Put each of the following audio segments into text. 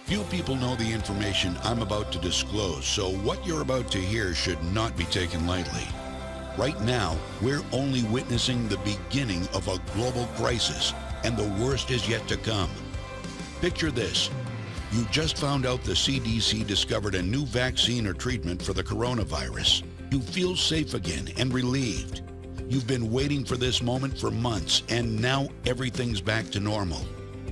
Few people know the information I'm about to disclose, so what you're about to hear should not be taken lightly. Right now, we're only witnessing the beginning of a global crisis, and the worst is yet to come. Picture this. You just found out the CDC discovered a new vaccine or treatment for the coronavirus. You feel safe again and relieved. You've been waiting for this moment for months, and now everything's back to normal.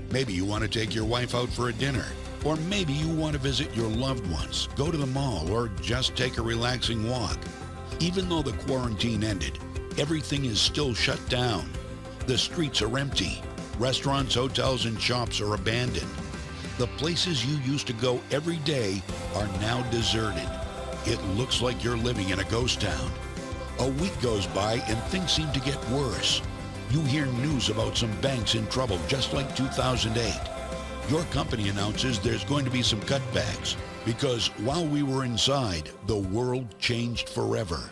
Maybe you want to take your wife out for a dinner. Or maybe you want to visit your loved ones, go to the mall, or just take a relaxing walk. Even though the quarantine ended, everything is still shut down. The streets are empty. Restaurants, hotels, and shops are abandoned. The places you used to go every day are now deserted. It looks like you're living in a ghost town. A week goes by and things seem to get worse. You hear news about some banks in trouble, just like 2008. Your company announces there's going to be some cutbacks because while we were inside, the world changed forever.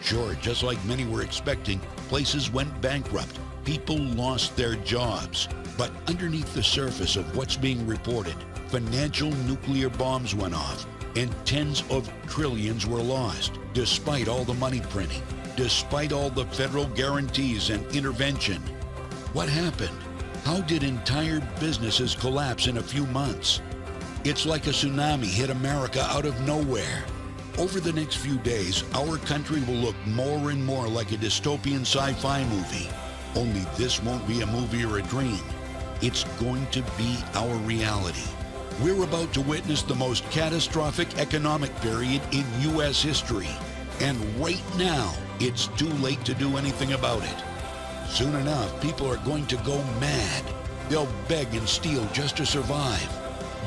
Sure, just like many were expecting, places went bankrupt. People lost their jobs. But underneath the surface of what's being reported, financial nuclear bombs went off and tens of trillions were lost, despite all the money printing, despite all the federal guarantees and intervention. What happened? How did entire businesses collapse in a few months? It's like a tsunami hit America out of nowhere. Over the next few days, our country will look more and more like a dystopian sci-fi movie. Only this won't be a movie or a dream. It's going to be our reality. We're about to witness the most catastrophic economic period in U.S. history. And right now, it's too late to do anything about it. Soon enough, people are going to go mad. They'll beg and steal just to survive.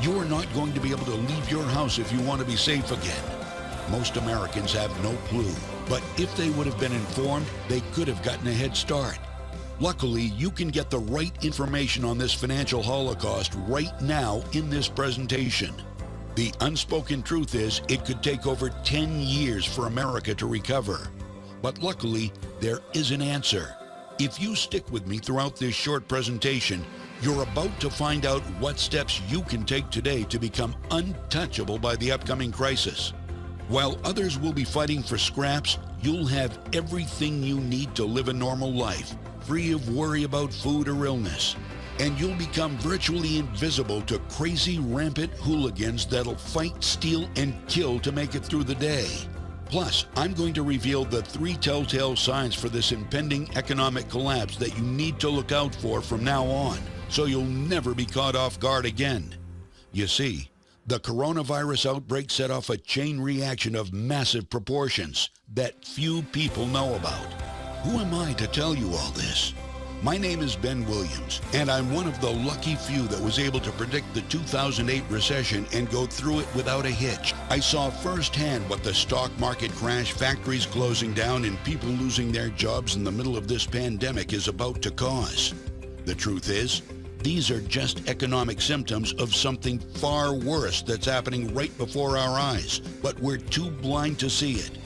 You're not going to be able to leave your house if you want to be safe again. Most Americans have no clue, but if they would have been informed, they could have gotten a head start. Luckily, you can get the right information on this financial holocaust right now in this presentation. The unspoken truth is it could take over 10 years for America to recover. But luckily, there is an answer. If you stick with me throughout this short presentation, you're about to find out what steps you can take today to become untouchable by the upcoming crisis. While others will be fighting for scraps, you'll have everything you need to live a normal life, free of worry about food or illness. And you'll become virtually invisible to crazy, rampant hooligans that'll fight, steal, and kill to make it through the day. Plus, I'm going to reveal the 3 telltale signs for this impending economic collapse that you need to look out for from now on, so you'll never be caught off guard again. You see, the coronavirus outbreak set off a chain reaction of massive proportions that few people know about. Who am I to tell you all this? My name is Ben Williams, and I'm one of the lucky few that was able to predict the 2008 recession and go through it without a hitch. I saw firsthand what the stock market crash, factories closing down, and people losing their jobs in the middle of this pandemic is about to cause. The truth is, these are just economic symptoms of something far worse that's happening right before our eyes, but we're too blind to see it.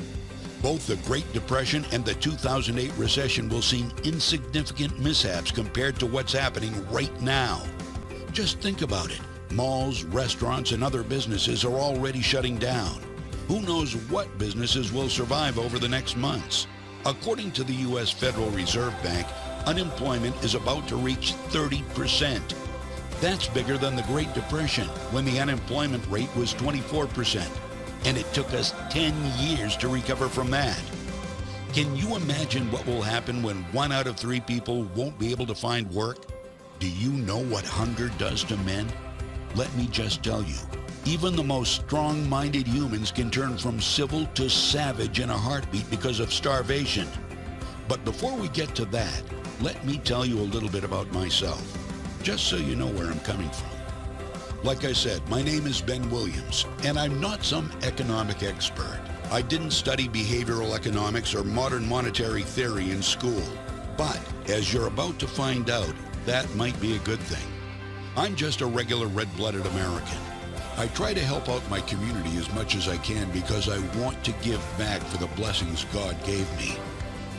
Both the Great Depression and the 2008 recession will seem insignificant mishaps compared to what's happening right now. Just think about it. Malls, restaurants, and other businesses are already shutting down. Who knows what businesses will survive over the next months? According to the U.S. Federal Reserve Bank, unemployment is about to reach 30%. That's bigger than the Great Depression, when the unemployment rate was 24%. And it took us 10 years to recover from that. Can you imagine what will happen when 1 out of 3 people won't be able to find work? Do you know what hunger does to men? Let me just tell you, even the most strong-minded humans can turn from civil to savage in a heartbeat because of starvation. But before we get to that, let me tell you a little bit about myself, just so you know where I'm coming from. Like I said, my name is Ben Williams, and I'm not some economic expert. I didn't study behavioral economics or modern monetary theory in school. But, as you're about to find out, that might be a good thing. I'm just a regular red-blooded American. I try to help out my community as much as I can because I want to give back for the blessings God gave me.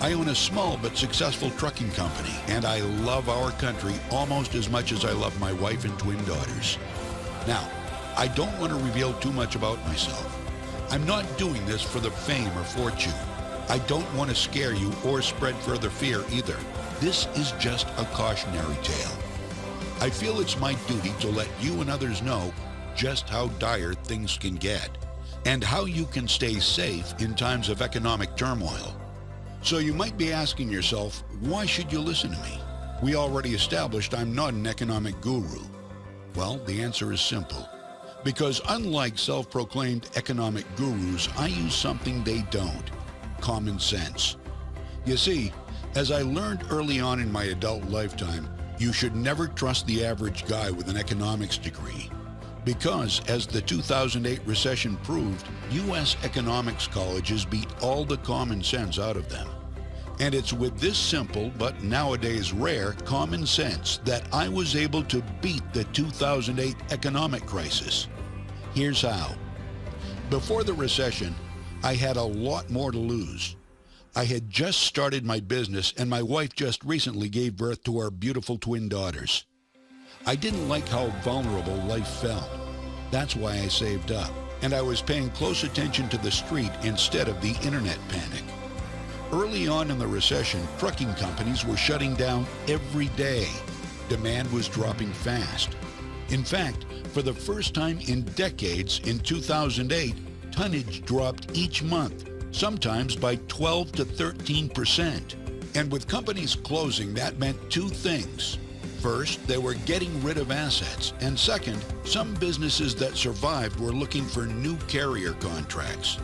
I own a small but successful trucking company, and I love our country almost as much as I love my wife and twin daughters. Now, I don't want to reveal too much about myself. I'm not doing this for the fame or fortune. I don't want to scare you or spread further fear either. This is just a cautionary tale. I feel it's my duty to let you and others know just how dire things can get and how you can stay safe in times of economic turmoil. So you might be asking yourself, why should you listen to me? We already established I'm not an economic guru. Well, the answer is simple. Because unlike self-proclaimed economic gurus, I use something they don't: common sense. You see, as I learned early on in my adult lifetime, you should never trust the average guy with an economics degree. Because, as the 2008 recession proved, U.S. economics colleges beat all the common sense out of them. And it's with this simple, but nowadays rare, common sense that I was able to beat the 2008 economic crisis. Here's how. Before the recession, I had a lot more to lose. I had just started my business, and my wife just recently gave birth to our beautiful twin daughters. I didn't like how vulnerable life felt. That's why I saved up, and I was paying close attention to the street instead of the internet panic. Early on in the recession, trucking companies were shutting down every day. Demand was dropping fast. In fact, for the first time in decades, in 2008, tonnage dropped each month, sometimes by 12 to 13%. And with companies closing, that meant two things. First, they were getting rid of assets, and second, some businesses that survived were looking for new carrier contracts.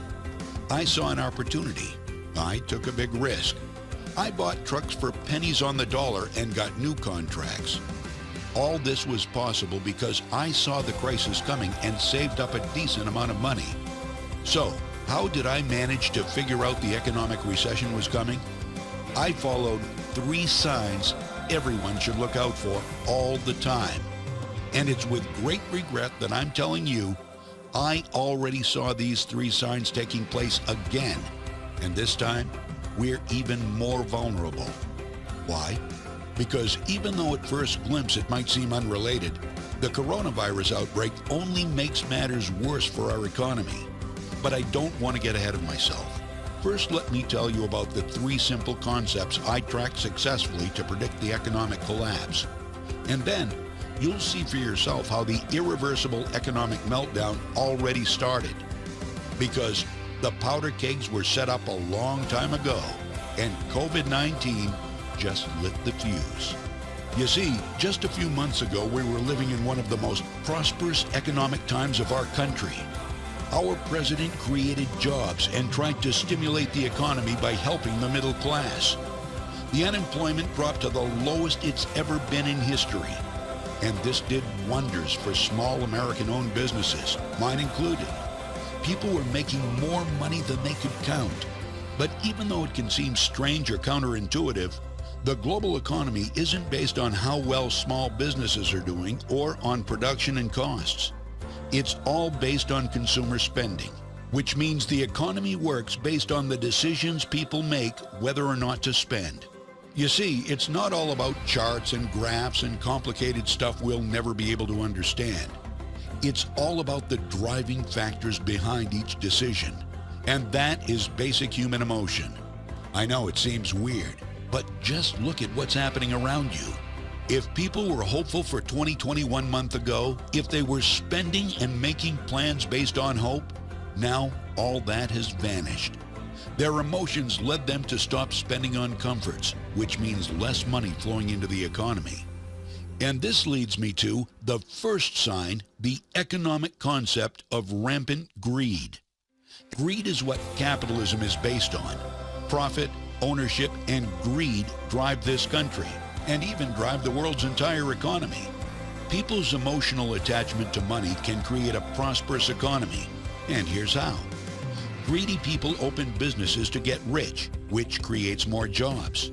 I saw an opportunity. I took a big risk. I bought trucks for pennies on the dollar and got new contracts. All this was possible because I saw the crisis coming and saved up a decent amount of money. So, how did I manage to figure out the economic recession was coming? I followed 3 signs everyone should look out for all the time. And it's with great regret that I'm telling you, I already saw these 3 signs taking place again. And this time, we're even more vulnerable. Why? Because even though at first glimpse it might seem unrelated, the coronavirus outbreak only makes matters worse for our economy. But I don't want to get ahead of myself. First, let me tell you about the 3 simple concepts I tracked successfully to predict the economic collapse. And then, you'll see for yourself how the irreversible economic meltdown already started. Because the powder kegs were set up a long time ago, and COVID-19 just lit the fuse. You see, just a few months ago, we were living in one of the most prosperous economic times of our country. Our president created jobs and tried to stimulate the economy by helping the middle class. The unemployment dropped to the lowest it's ever been in history. And this did wonders for small American-owned businesses, mine included. People were making more money than they could count. But even though it can seem strange or counterintuitive, the global economy isn't based on how well small businesses are doing or on production and costs. It's all based on consumer spending, which means the economy works based on the decisions people make whether or not to spend. You see, it's not all about charts and graphs and complicated stuff we'll never be able to understand. It's all about the driving factors behind each decision, and that is basic human emotion. I know it seems weird, but just look at what's happening around you. If people were hopeful for 2021 a month ago, if they were spending and making plans based on hope, now all that has vanished. Their emotions led them to stop spending on comforts, which means less money flowing into the economy. And this leads me to the first sign, the economic concept of rampant greed. Greed is what capitalism is based on. Profit, ownership, and greed drive this country, and even drive the world's entire economy. People's emotional attachment to money can create a prosperous economy, and here's how. Greedy people open businesses to get rich, which creates more jobs.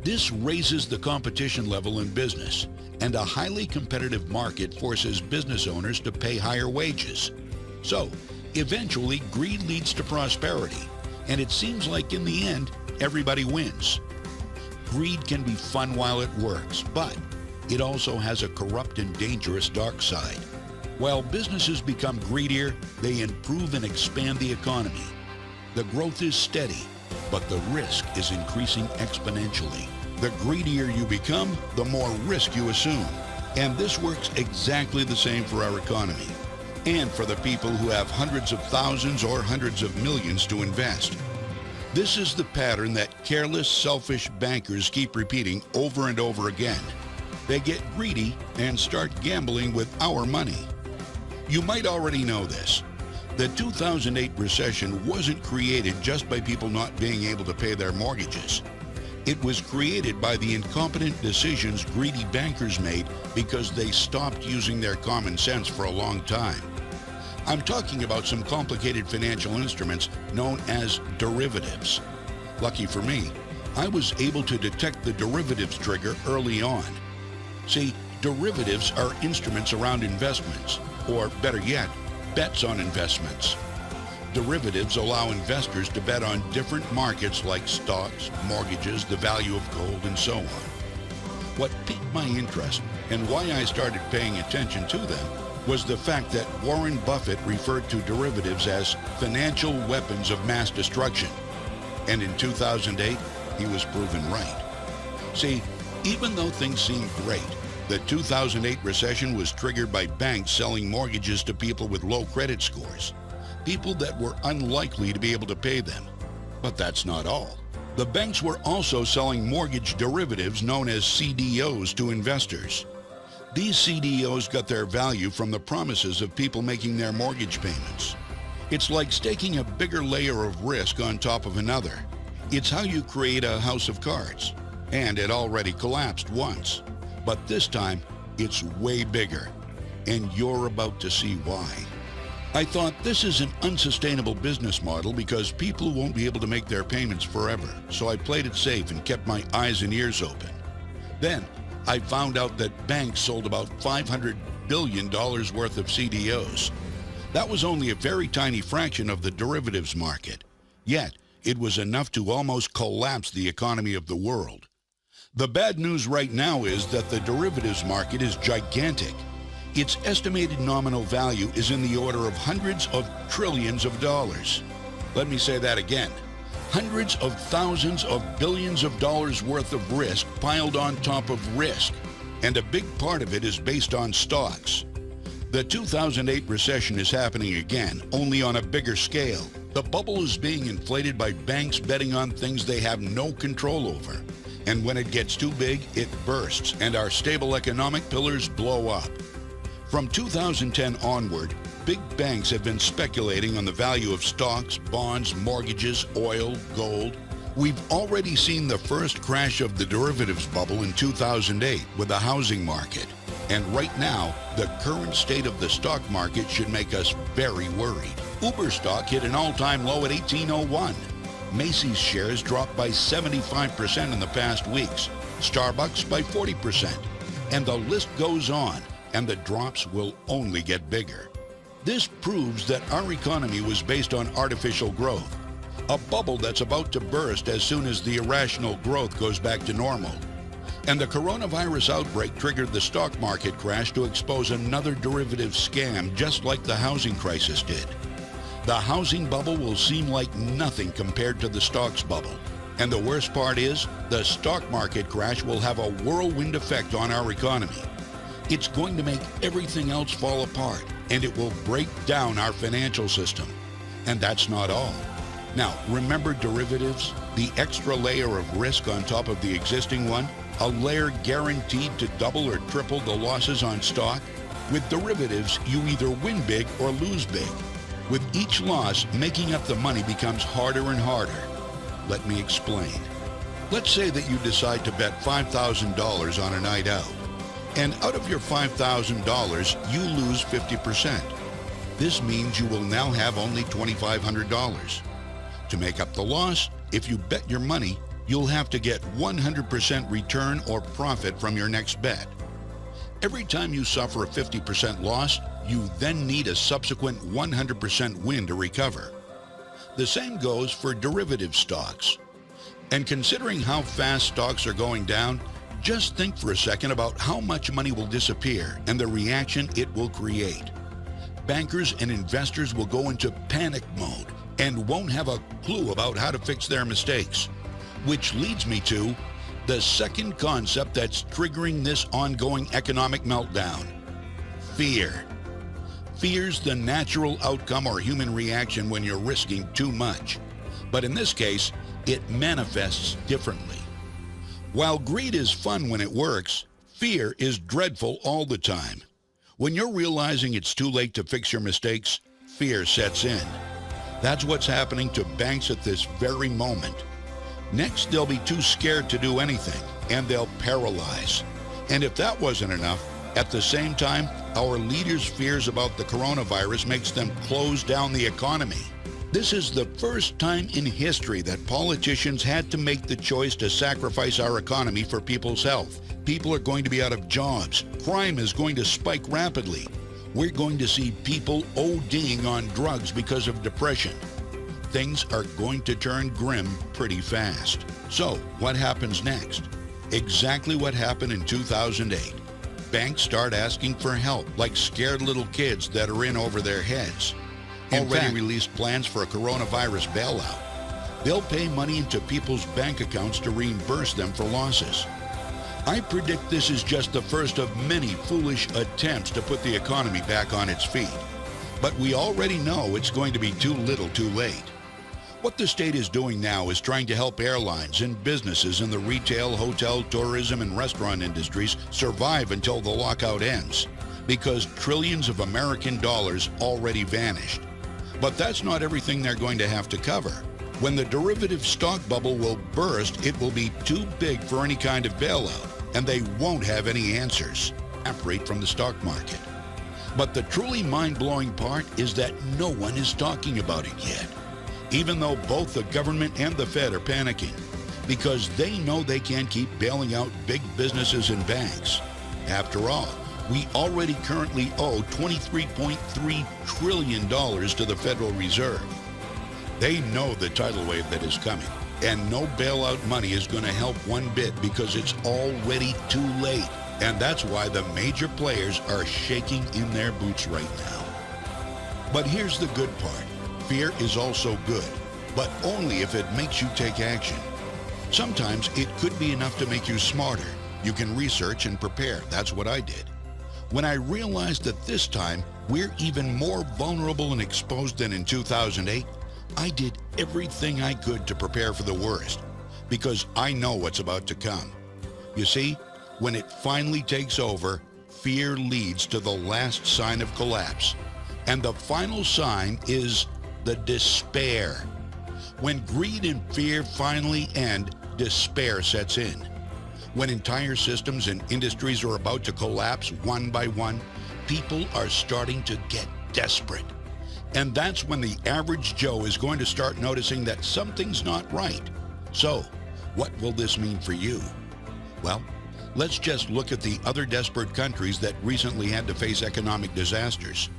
This raises the competition level in business, and a highly competitive market forces business owners to pay higher wages. So, eventually, greed leads to prosperity, and it seems like in the end, everybody wins. Greed can be fun while it works, but it also has a corrupt and dangerous dark side. While businesses become greedier, they improve and expand the economy. The growth is steady, but the risk is increasing exponentially. The greedier you become, the more risk you assume. And this works exactly the same for our economy, and for the people who have hundreds of thousands or hundreds of millions to invest. This is the pattern that careless, selfish bankers keep repeating over and over again. They get greedy and start gambling with our money. You might already know this. The 2008 recession wasn't created just by people not being able to pay their mortgages. It was created by the incompetent decisions greedy bankers made because they stopped using their common sense for a long time. I'm talking about some complicated financial instruments known as derivatives. Lucky for me, I was able to detect the derivatives trigger early on. See, derivatives are instruments around investments, or better yet, bets on investments. Derivatives allow investors to bet on different markets like stocks, mortgages, the value of gold, and so on. What piqued my interest and why I started paying attention to them was the fact that Warren Buffett referred to derivatives as financial weapons of mass destruction. And in 2008, he was proven right. See, even though things seemed great, the 2008 recession was triggered by banks selling mortgages to people with low credit scores, people that were unlikely to be able to pay them. But that's not all. The banks were also selling mortgage derivatives known as CDOs to investors. These CDOs got their value from the promises of people making their mortgage payments. It's like staking a bigger layer of risk on top of another. It's how you create a house of cards. And it already collapsed once. But this time, it's way bigger. And you're about to see why. I thought this is an unsustainable business model because people won't be able to make their payments forever. So I played it safe and kept my eyes and ears open. Then, I found out that banks sold about $500 billion worth of CDOs. That was only a very tiny fraction of the derivatives market. Yet, it was enough to almost collapse the economy of the world. The bad news right now is that the derivatives market is gigantic. Its estimated nominal value is in the order of hundreds of trillions of dollars. Let me say that again. Hundreds of thousands of billions of dollars worth of risk piled on top of risk, and a big part of it is based on stocks. The 2008 recession is happening again, only on a bigger scale. The bubble is being inflated by banks betting on things they have no control over. And when it gets too big, it bursts, and our stable economic pillars blow up. From 2010 onward, big banks have been speculating on the value of stocks, bonds, mortgages, oil, gold. We've already seen the first crash of the derivatives bubble in 2008 with the housing market. And right now, the current state of the stock market should make us very worried. Uber stock hit an all-time low at 1801. Macy's shares dropped by 75% in the past weeks. Starbucks by 40%. And the list goes on, and the drops will only get bigger. This proves that our economy was based on artificial growth, a bubble that's about to burst as soon as the irrational growth goes back to normal. And the coronavirus outbreak triggered the stock market crash to expose another derivative scam just like the housing crisis did. The housing bubble will seem like nothing compared to the stocks bubble. And the worst part is, the stock market crash will have a whirlwind effect on our economy. It's going to make everything else fall apart, and it will break down our financial system. And that's not all. Now, remember derivatives? The extra layer of risk on top of the existing one? A layer guaranteed to double or triple the losses on stock? With derivatives, you either win big or lose big. With each loss, making up the money becomes harder and harder. Let me explain. Let's say that you decide to bet $5,000 on a night out. And out of your $5,000, you lose 50%. This means you will now have only $2,500. To make up the loss, if you bet your money, you'll have to get 100% return or profit from your next bet. Every time you suffer a 50% loss, you then need a subsequent 100% win to recover. The same goes for derivative stocks. And considering how fast stocks are going down, just think for a second about how much money will disappear and the reaction it will create. Bankers and investors will go into panic mode and won't have a clue about how to fix their mistakes. Which leads me to the second concept that's triggering this ongoing economic meltdown: fear. Fear's the natural outcome or human reaction when you're risking too much. But in this case, it manifests differently. While greed is fun when it works, fear is dreadful all the time. When you're realizing it's too late to fix your mistakes, fear sets in. That's what's happening to banks at this very moment. Next, they'll be too scared to do anything, and they'll paralyze. And if that wasn't enough, at the same time, our leaders' fears about the coronavirus makes them close down the economy. This is the first time in history that politicians had to make the choice to sacrifice our economy for people's health. People are going to be out of jobs. Crime is going to spike rapidly. We're going to see people ODing on drugs because of depression. Things are going to turn grim pretty fast. So, what happens next? Exactly what happened in 2008. Banks start asking for help, like scared little kids that are in over their heads. Already released plans for a coronavirus bailout. They'll pay money into people's bank accounts to reimburse them for losses. I predict this is just the first of many foolish attempts to put the economy back on its feet. But we already know it's going to be too little too late. What the state is doing now is trying to help airlines and businesses in the retail, hotel, tourism, and restaurant industries survive until the lockout ends, because trillions of American dollars already vanished. But that's not everything they're going to have to cover. When the derivative stock bubble will burst, it will be too big for any kind of bailout, and they won't have any answers. Evaporate from the stock market. But the truly mind-blowing part is that no one is talking about it yet, even though both the government and the Fed are panicking, because they know they can't keep bailing out big businesses and banks. After all, we already currently owe $23.3 trillion to the Federal Reserve. They know the tidal wave that is coming, and no bailout money is going to help one bit because it's already too late. And that's why the major players are shaking in their boots right now. But here's the good part. Fear is also good, but only if it makes you take action. Sometimes it could be enough to make you smarter. You can research and prepare. That's what I did. When I realized that this time we're even more vulnerable and exposed than in 2008, I did everything I could to prepare for the worst, because I know what's about to come. You see, when it finally takes over, fear leads to the last sign of collapse. And the final sign is the despair. When greed and fear finally end, despair sets in. When entire systems and industries are about to collapse one by one, people are starting to get desperate. And that's when the average Joe is going to start noticing that something's not right. So, what will this mean for you? Well, let's just look at the other desperate countries that recently had to face economic disasters.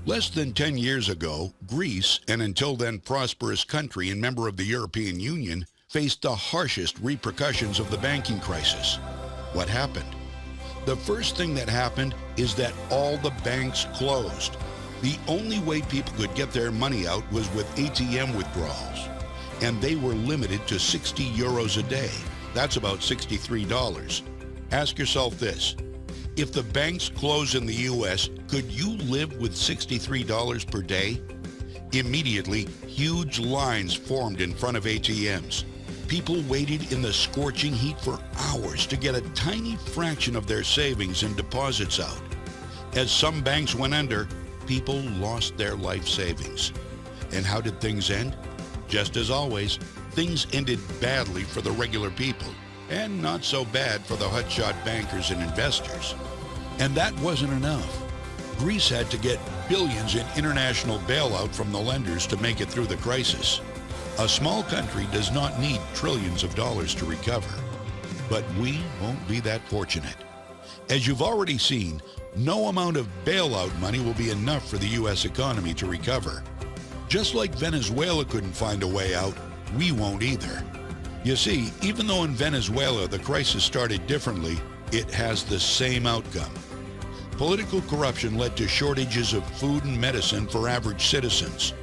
Less than 10 years ago, Greece, an until then prosperous country and member of the European Union, faced the harshest repercussions of the banking crisis. What happened? The first thing that happened is that all the banks closed. The only way people could get their money out was with ATM withdrawals, and they were limited to 60 euros a day. That's about $63. Ask yourself this. If the banks close in the U.S., could you live with $63 per day? Immediately, huge lines formed in front of ATMs. People waited in the scorching heat for hours to get a tiny fraction of their savings and deposits out. As some banks went under, people lost their life savings. And how did things end? Just as always, things ended badly for the regular people, and not so bad for the hotshot bankers and investors. And that wasn't enough. Greece had to get billions in international bailout from the lenders to make it through the crisis. A small country does not need trillions of dollars to recover. But we won't be that fortunate. As you've already seen, no amount of bailout money will be enough for the U.S. economy to recover. Just like Venezuela couldn't find a way out, we won't either. You see, even though in Venezuela the crisis started differently, it has the same outcome. Political corruption led to shortages of food and medicine for average citizens.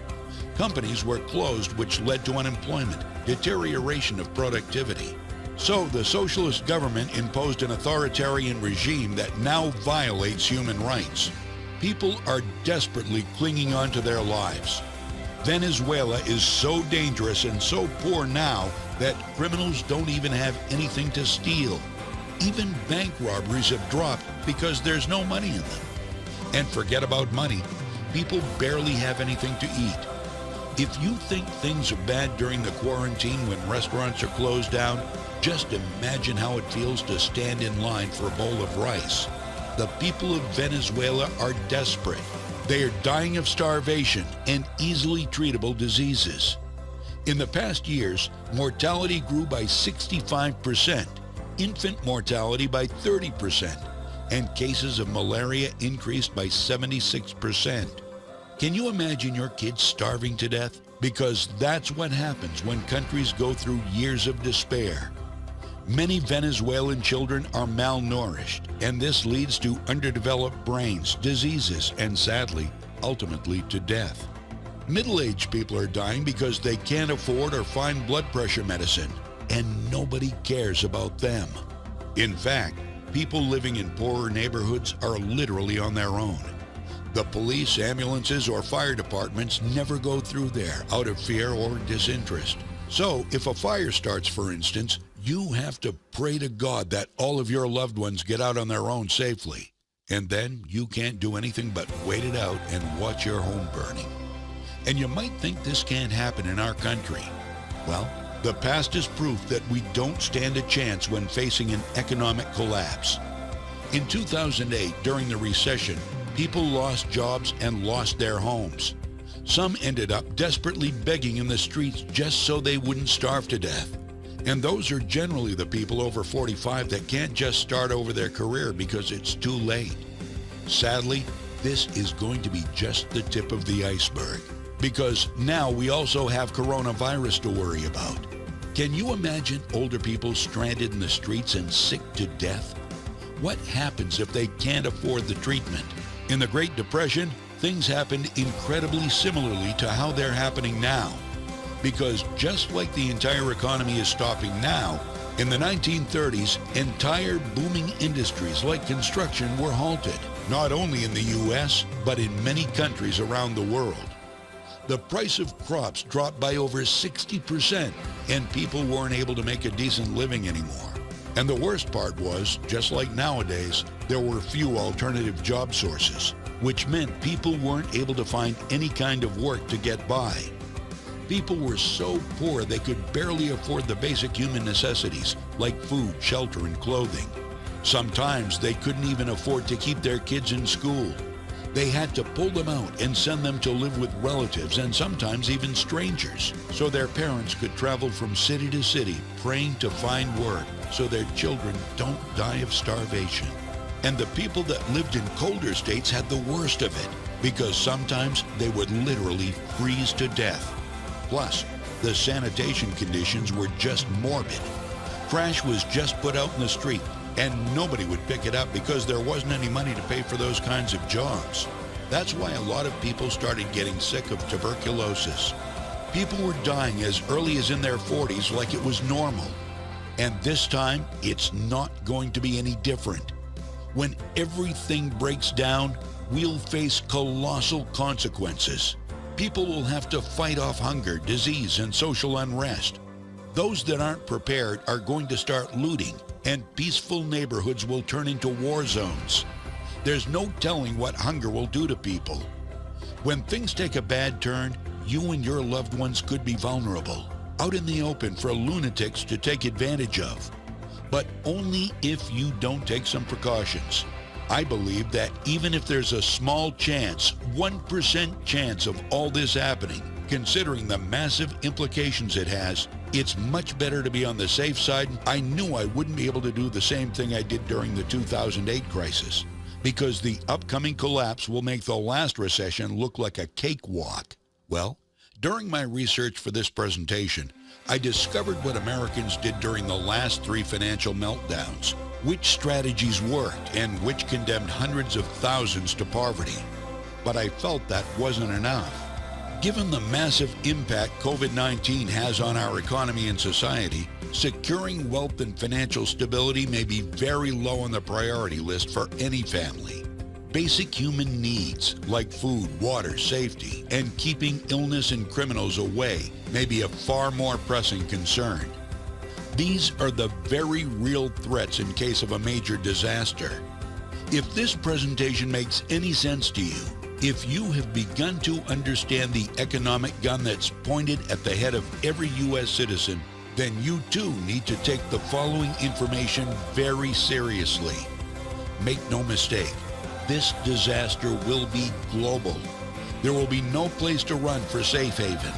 Companies were closed, which led to unemployment, deterioration of productivity. So the socialist government imposed an authoritarian regime that now violates human rights. People are desperately clinging on to their lives. Venezuela is so dangerous and so poor now that criminals don't even have anything to steal. Even bank robberies have dropped because there's no money in them. And forget about money, people barely have anything to eat. If you think things are bad during the quarantine when restaurants are closed down, just imagine how it feels to stand in line for a bowl of rice. The people of Venezuela are desperate. They are dying of starvation and easily treatable diseases. In the past years, mortality grew by 65%, infant mortality by 30%, and cases of malaria increased by 76%. Can you imagine your kids starving to death? Because that's what happens when countries go through years of despair. Many Venezuelan children are malnourished, and this leads to underdeveloped brains, diseases, and sadly, ultimately to death. Middle-aged people are dying because they can't afford or find blood pressure medicine, and nobody cares about them. In fact, people living in poorer neighborhoods are literally on their own. The police, ambulances, or fire departments never go through there out of fear or disinterest. So, if a fire starts, for instance, you have to pray to God that all of your loved ones get out on their own safely. And then you can't do anything but wait it out and watch your home burning. And you might think this can't happen in our country. Well, the past is proof that we don't stand a chance when facing an economic collapse. In 2008, during the recession, people lost jobs and lost their homes. Some ended up desperately begging in the streets just so they wouldn't starve to death. And those are generally the people over 45 that can't just start over their career because it's too late. Sadly, this is going to be just the tip of the iceberg, because now we also have coronavirus to worry about. Can you imagine older people stranded in the streets and sick to death? What happens if they can't afford the treatment? In the Great Depression, things happened incredibly similarly to how they're happening now. Because just like the entire economy is stopping now, in the 1930s, entire booming industries like construction were halted, not only in the U.S., but in many countries around the world. The price of crops dropped by over 60%, and people weren't able to make a decent living anymore. And the worst part was, just like nowadays, there were few alternative job sources, which meant people weren't able to find any kind of work to get by. People were so poor they could barely afford the basic human necessities like food, shelter, and clothing. Sometimes they couldn't even afford to keep their kids in school. They had to pull them out and send them to live with relatives and sometimes even strangers, so their parents could travel from city to city praying to find work so their children don't die of starvation. And the people that lived in colder states had the worst of it, because sometimes they would literally freeze to death. Plus, the sanitation conditions were just morbid. Trash was just put out in the street, and nobody would pick it up because there wasn't any money to pay for those kinds of jobs. That's why a lot of people started getting sick of tuberculosis. People were dying as early as in their 40s like it was normal. And this time, it's not going to be any different. When everything breaks down, we'll face colossal consequences. People will have to fight off hunger, disease, and social unrest. Those that aren't prepared are going to start looting, and peaceful neighborhoods will turn into war zones. There's no telling what hunger will do to people. When things take a bad turn, you and your loved ones could be vulnerable, out in the open for lunatics to take advantage of. But only if you don't take some precautions. I believe that even if there's a small chance, 1% chance of all this happening, considering the massive implications it has, it's much better to be on the safe side. I knew I wouldn't be able to do the same thing I did during the 2008 crisis, because the upcoming collapse will make the last recession look like a cakewalk. Well, during my research for this presentation, I discovered what Americans did during the last 3 financial meltdowns. which strategies worked and which condemned hundreds of thousands to poverty. But I felt that wasn't enough. Given the massive impact COVID-19 has on our economy and society, securing wealth and financial stability may be very low on the priority list for any family. Basic human needs like food, water, safety, and keeping illness and criminals away may be a far more pressing concern. These are the very real threats in case of a major disaster. If this presentation makes any sense to you, if you have begun to understand the economic gun that's pointed at the head of every U.S. citizen, then you too need to take the following information very seriously. Make no mistake, this disaster will be global. There will be no place to run for safe haven.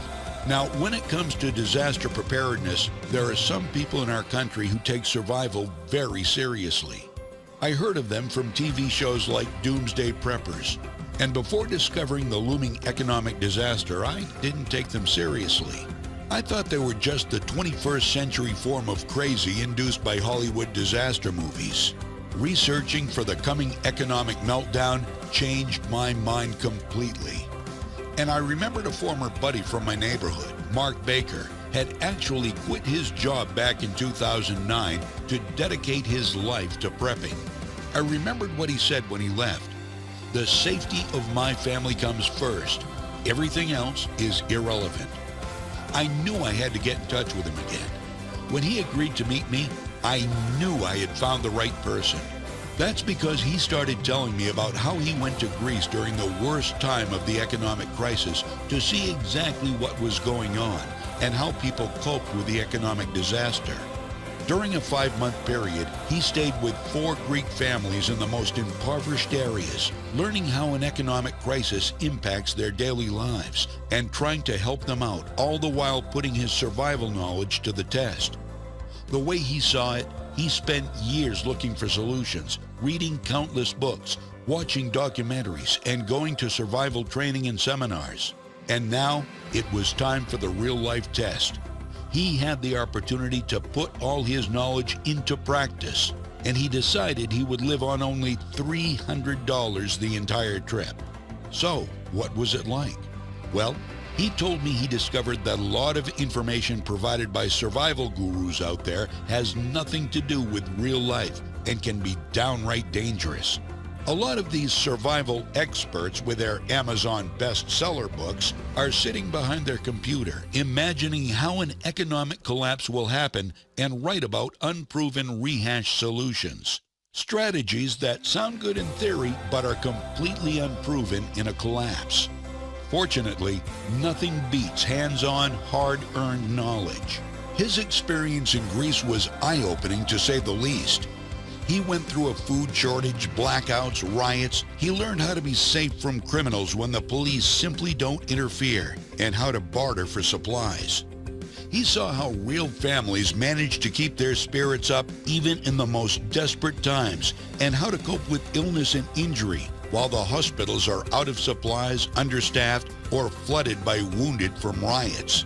Now, when it comes to disaster preparedness, there are some people in our country who take survival very seriously. I heard of them from TV shows like Doomsday Preppers. And before discovering the looming economic disaster, I didn't take them seriously. I thought they were just the 21st century form of crazy induced by Hollywood disaster movies. Researching for the coming economic meltdown changed my mind completely. And I remembered a former buddy from my neighborhood, Mark Baker, had actually quit his job back in 2009 to dedicate his life to prepping. I remembered what he said when he left. The safety of my family comes first. Everything else is irrelevant. I knew I had to get in touch with him again. When he agreed to meet me, I knew I had found the right person. That's because he started telling me about how he went to Greece during the worst time of the economic crisis to see exactly what was going on and how people coped with the economic disaster. During a 5-month period, he stayed with 4 Greek families in the most impoverished areas, learning how an economic crisis impacts their daily lives and trying to help them out, all the while putting his survival knowledge to the test. The way he saw it, he spent years looking for solutions, reading countless books, watching documentaries, and going to survival training and seminars. And now, it was time for the real-life test. He had the opportunity to put all his knowledge into practice, and he decided he would live on only $300 the entire trip. So, what was it like? Well, he told me he discovered that a lot of information provided by survival gurus out there has nothing to do with real life and can be downright dangerous. A lot of these survival experts with their Amazon bestseller books are sitting behind their computer, imagining how an economic collapse will happen and write about unproven rehashed solutions. Strategies that sound good in theory but are completely unproven in a collapse. Fortunately, nothing beats hands-on, hard-earned knowledge. His experience in Greece was eye-opening to say the least. He went through a food shortage, blackouts, riots. He learned how to be safe from criminals when the police simply don't interfere, and how to barter for supplies. He saw how real families manage to keep their spirits up even in the most desperate times, and how to cope with illness and injury while the hospitals are out of supplies, understaffed, or flooded by wounded from riots.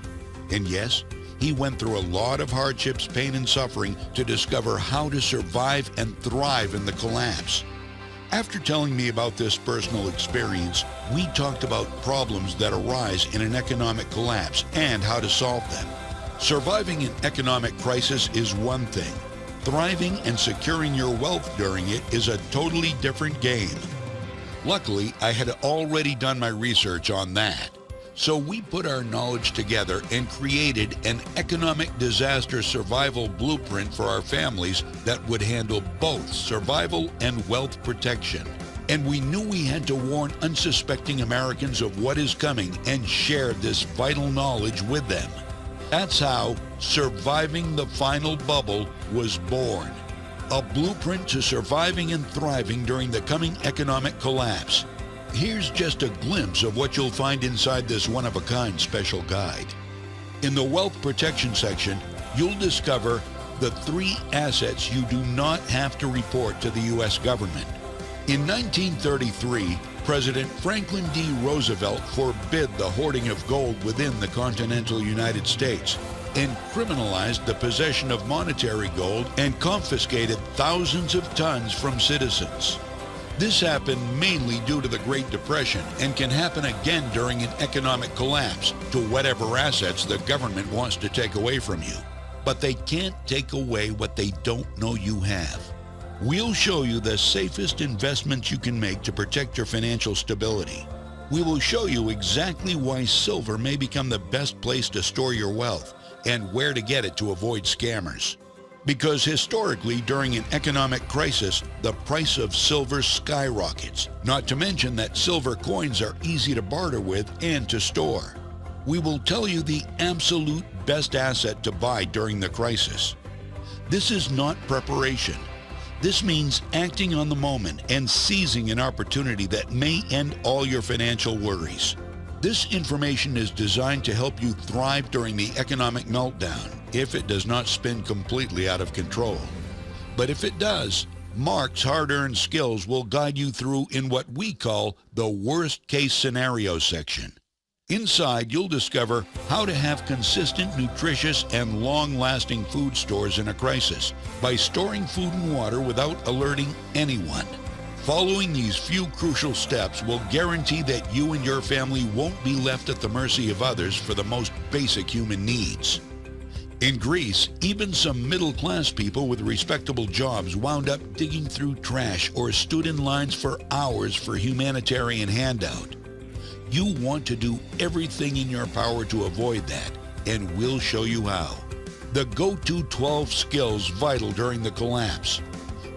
And yes, he went through a lot of hardships, pain, and suffering to discover how to survive and thrive in the collapse. After telling me about this personal experience, we talked about problems that arise in an economic collapse and how to solve them. Surviving an economic crisis is one thing. Thriving and securing your wealth during it is a totally different game. Luckily, I had already done my research on that. So we put our knowledge together and created an economic disaster survival blueprint for our families that would handle both survival and wealth protection. And we knew we had to warn unsuspecting Americans of what is coming and share this vital knowledge with them. That's how Surviving the Final Bubble was born. A blueprint to surviving and thriving during the coming economic collapse. Here's just a glimpse of what you'll find inside this one-of-a-kind special guide. In the Wealth Protection section, you'll discover the 3 assets you do not have to report to the U.S. government. In 1933, President Franklin D. Roosevelt forbid the hoarding of gold within the continental United States, and criminalized the possession of monetary gold and confiscated thousands of tons from citizens. This happened mainly due to the Great Depression and can happen again during an economic collapse to whatever assets the government wants to take away from you. But they can't take away what they don't know you have. We'll show you the safest investments you can make to protect your financial stability. We will show you exactly why silver may become the best place to store your wealth and where to get it to avoid scammers. Because historically, during an economic crisis, the price of silver skyrockets, not to mention that silver coins are easy to barter with and to store. We will tell you the absolute best asset to buy during the crisis. This is not preparation. This means acting on the moment and seizing an opportunity that may end all your financial worries. This information is designed to help you thrive during the economic meltdown, if it does not spin completely out of control. But if it does, Mark's hard-earned skills will guide you through in what we call the worst-case scenario section. Inside, you'll discover how to have consistent, nutritious, and long-lasting food stores in a crisis by storing food and water without alerting anyone. Following these few crucial steps will guarantee that you and your family won't be left at the mercy of others for the most basic human needs. In Greece, even some middle-class people with respectable jobs wound up digging through trash or stood in lines for hours for humanitarian handout. You want to do everything in your power to avoid that, and we'll show you how. The go-to 12 skills vital during the collapse.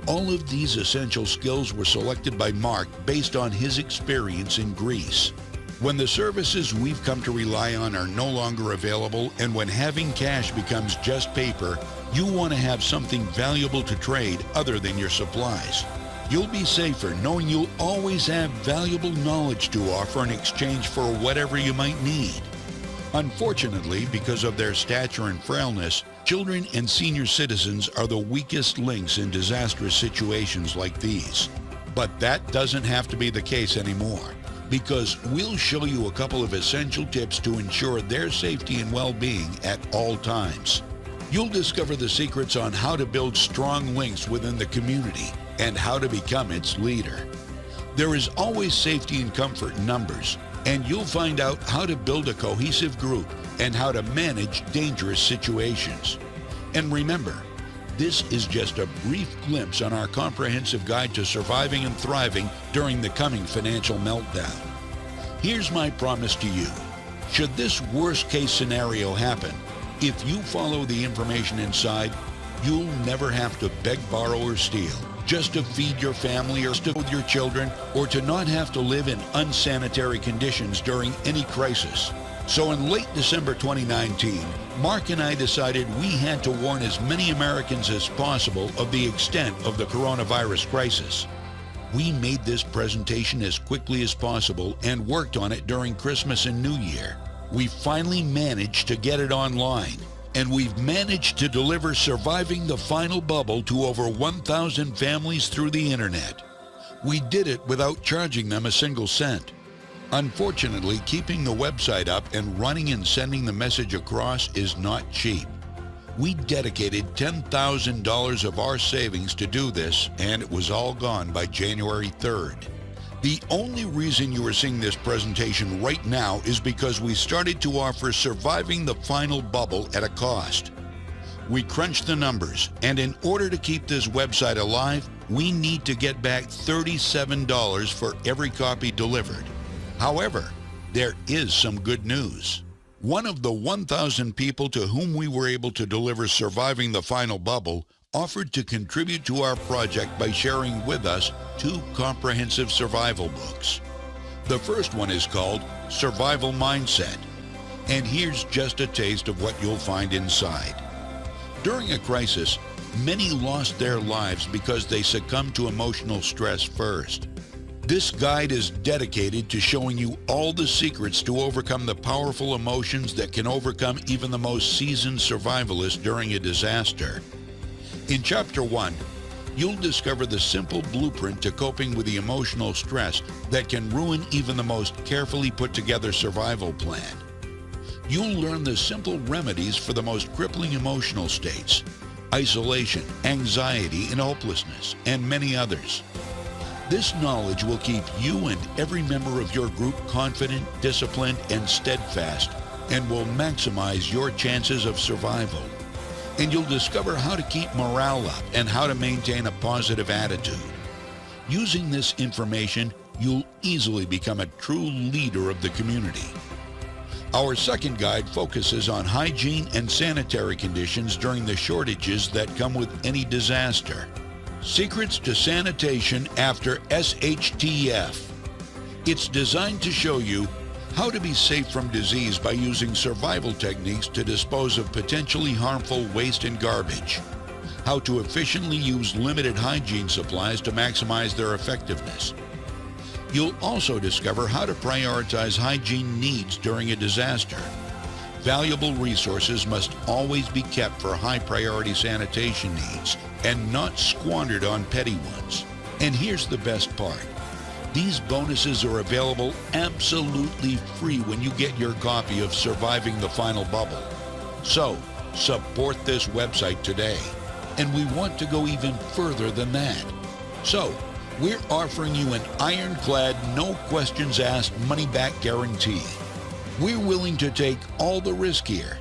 All of these essential skills were selected by Mark based on his experience in Greece. When the services we've come to rely on are no longer available, and when having cash becomes just paper, you want to have something valuable to trade other than your supplies. You'll be safer knowing you'll always have valuable knowledge to offer in exchange for whatever you might need. Unfortunately, because of their stature and frailness, children and senior citizens are the weakest links in disastrous situations like these. But that doesn't have to be the case anymore, because we'll show you a couple of essential tips to ensure their safety and well-being at all times. You'll discover the secrets on how to build strong links within the community and how to become its leader. There is always safety and comfort in numbers, and you'll find out how to build a cohesive group and how to manage dangerous situations. And remember, this is just a brief glimpse on our comprehensive guide to surviving and thriving during the coming financial meltdown. Here's my promise to you. Should this worst-case scenario happen, if you follow the information inside, you'll never have to beg, borrow, or steal, just to feed your family or to with your children, or to not have to live in unsanitary conditions during any crisis. So in late December 2019, Mark and I decided we had to warn as many Americans as possible of the extent of the coronavirus crisis. We made this presentation as quickly as possible and worked on it during Christmas and New Year. We finally managed to get it online, and we've managed to deliver Surviving the Final Bubble to over 1,000 families through the internet. We did it without charging them a single cent. Unfortunately, keeping the website up and running and sending the message across is not cheap. We dedicated $10,000 of our savings to do this, and it was all gone by January 3rd. The only reason you are seeing this presentation right now is because we started to offer Surviving the Final Bubble at a cost. We crunched the numbers, and in order to keep this website alive, we need to get back $37 for every copy delivered. However, there is some good news. One of the 1,000 people to whom we were able to deliver Surviving the Final Bubble offered to contribute to our project by sharing with us 2 comprehensive survival books. The first one is called Survival Mindset, and here's just a taste of what you'll find inside. During a crisis, many lost their lives because they succumbed to emotional stress first. This guide is dedicated to showing you all the secrets to overcome the powerful emotions that can overcome even the most seasoned survivalist during a disaster. In Chapter 1, you'll discover the simple blueprint to coping with the emotional stress that can ruin even the most carefully put together survival plan. You'll learn the simple remedies for the most crippling emotional states: isolation, anxiety, and hopelessness, and many others. This knowledge will keep you and every member of your group confident, disciplined, and steadfast, and will maximize your chances of survival. And you'll discover how to keep morale up and how to maintain a positive attitude. Using this information, you'll easily become a true leader of the community. Our second guide focuses on hygiene and sanitary conditions during the shortages that come with any disaster. Secrets to Sanitation After SHTF. It's designed to show you how to be safe from disease by using survival techniques to dispose of potentially harmful waste and garbage. How to efficiently use limited hygiene supplies to maximize their effectiveness. You'll also discover how to prioritize hygiene needs during a disaster. Valuable resources must always be kept for high-priority sanitation needs and not squandered on petty ones. And here's the best part. These bonuses are available absolutely free when you get your copy of Surviving the Final Bubble. So, support this website today. And we want to go even further than that. So, we're offering you an ironclad, no questions asked money-back guarantee. We're willing to take all the risk here.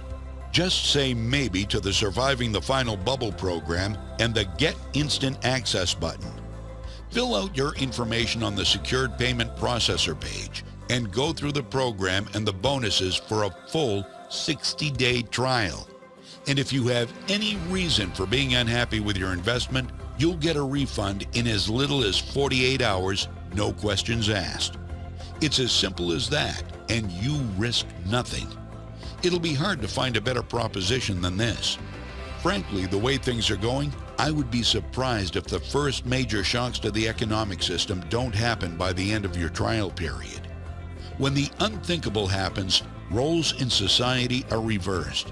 Just say maybe to the Surviving the Final Bubble program and the Get Instant Access button. Fill out your information on the Secured Payment Processor page and go through the program and the bonuses for a full 60-day trial. And if you have any reason for being unhappy with your investment, you'll get a refund in as little as 48 hours, no questions asked. It's as simple as that, and you risk nothing. It'll be hard to find a better proposition than this. Frankly, the way things are going, I would be surprised if the first major shocks to the economic system don't happen by the end of your trial period. When the unthinkable happens, roles in society are reversed.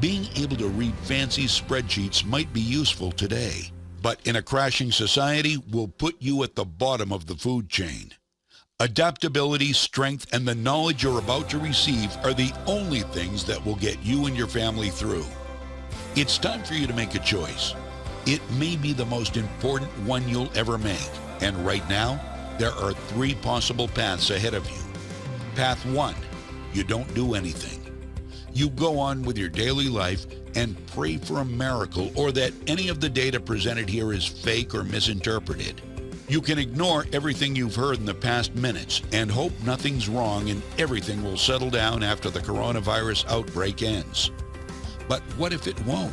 Being able to read fancy spreadsheets might be useful today, but in a crashing society will put you at the bottom of the food chain. Adaptability, strength, and the knowledge you're about to receive are the only things that will get you and your family through. It's time for you to make a choice. It may be the most important one you'll ever make, and right now, there are 3 possible paths ahead of you. Path 1, you don't do anything. You go on with your daily life and pray for a miracle or that any of the data presented here is fake or misinterpreted. You can ignore everything you've heard in the past minutes and hope nothing's wrong and everything will settle down after the coronavirus outbreak ends. But what if it won't?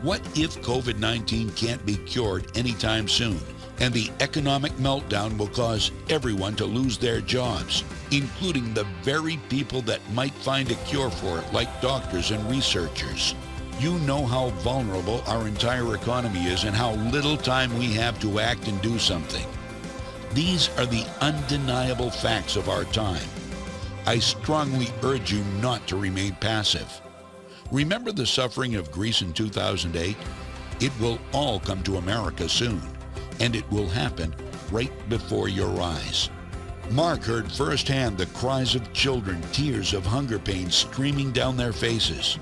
What if COVID-19 can't be cured anytime soon and the economic meltdown will cause everyone to lose their jobs, including the very people that might find a cure for it, like doctors and researchers? You know how vulnerable our entire economy is and how little time we have to act and do something. These are the undeniable facts of our time. I strongly urge you not to remain passive. Remember the suffering of Greece in 2008? It will all come to America soon, and it will happen right before your eyes. Mark heard firsthand the cries of children, tears of hunger pain streaming down their faces.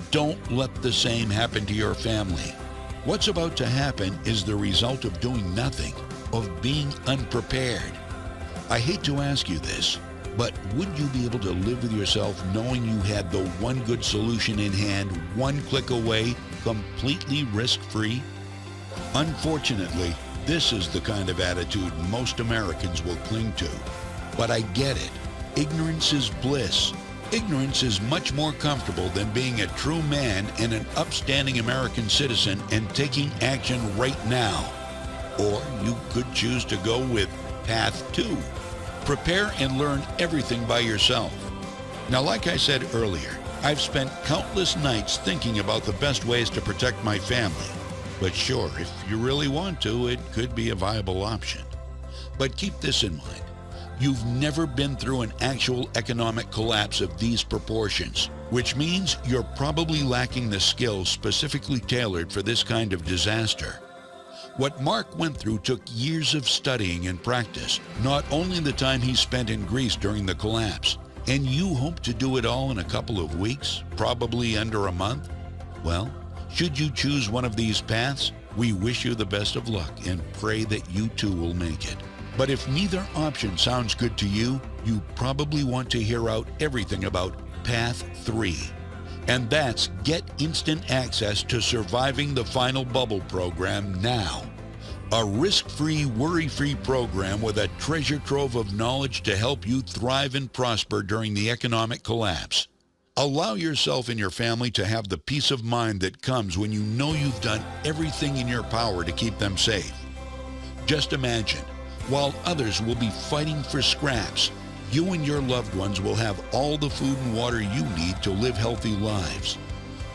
Don't let the same happen to your family. What's about to happen is the result of doing nothing, of being unprepared. I hate to ask you this, but would you be able to live with yourself knowing you had the one good solution in hand, one click away, completely risk-free? Unfortunately, this is the kind of attitude most Americans will cling to. But I get it. Ignorance is bliss. Ignorance is much more comfortable than being a true man and an upstanding American citizen and taking action right now. Or you could choose to go with Path 2. Prepare and learn everything by yourself. Now, like I said earlier, I've spent countless nights thinking about the best ways to protect my family. But sure, if you really want to, it could be a viable option. But keep this in mind. You've never been through an actual economic collapse of these proportions, which means you're probably lacking the skills specifically tailored for this kind of disaster. What Mark went through took years of studying and practice, not only the time he spent in Greece during the collapse. and you hope to do it all in a couple of weeks, probably under a month? Well, should you choose one of these paths, we wish you the best of luck and pray that you too will make it. But if neither option sounds good to you, you probably want to hear out everything about Path 3. And that's get instant access to Surviving the Final Bubble program now. A risk-free, worry-free program with a treasure trove of knowledge to help you thrive and prosper during the economic collapse. Allow yourself and your family to have the peace of mind that comes when you know you've done everything in your power to keep them safe. Just imagine, while others will be fighting for scraps, you and your loved ones will have all the food and water you need to live healthy lives.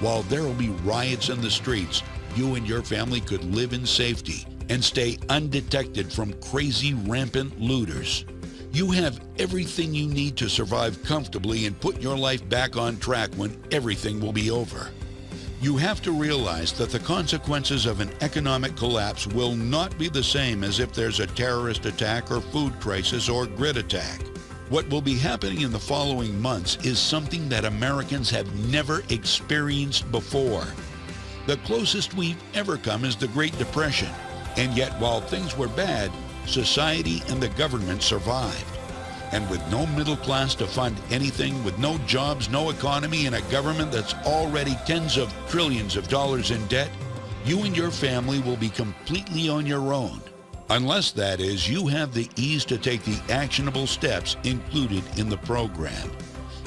While there will be riots in the streets, you and your family could live in safety and stay undetected from crazy, rampant looters. You have everything you need to survive comfortably and put your life back on track when everything will be over. You have to realize that the consequences of an economic collapse will not be the same as if there's a terrorist attack or food crisis or grid attack. What will be happening in the following months is something that Americans have never experienced before. The closest we've ever come is the Great Depression, and yet while things were bad, society and the government survived. And with no middle class to fund anything, with no jobs, no economy, and a government that's already tens of trillions of dollars in debt, you and your family will be completely on your own. Unless, that is, you have the ease to take the actionable steps included in the program.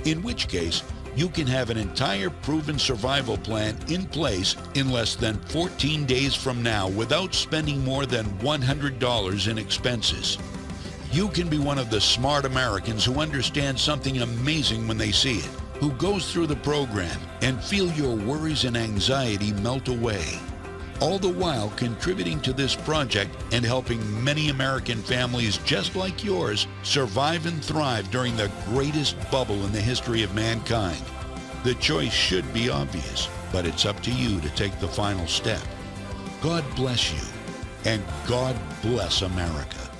In which case, you can have an entire proven survival plan in place in less than 14 days from now without spending more than $100 in expenses. You can be one of the smart Americans who understand something amazing when they see it, who goes through the program and feel your worries and anxiety melt away, all the while contributing to this project and helping many American families just like yours survive and thrive during the greatest bubble in the history of mankind. The choice should be obvious, but it's up to you to take the final step. God bless you, and God bless America.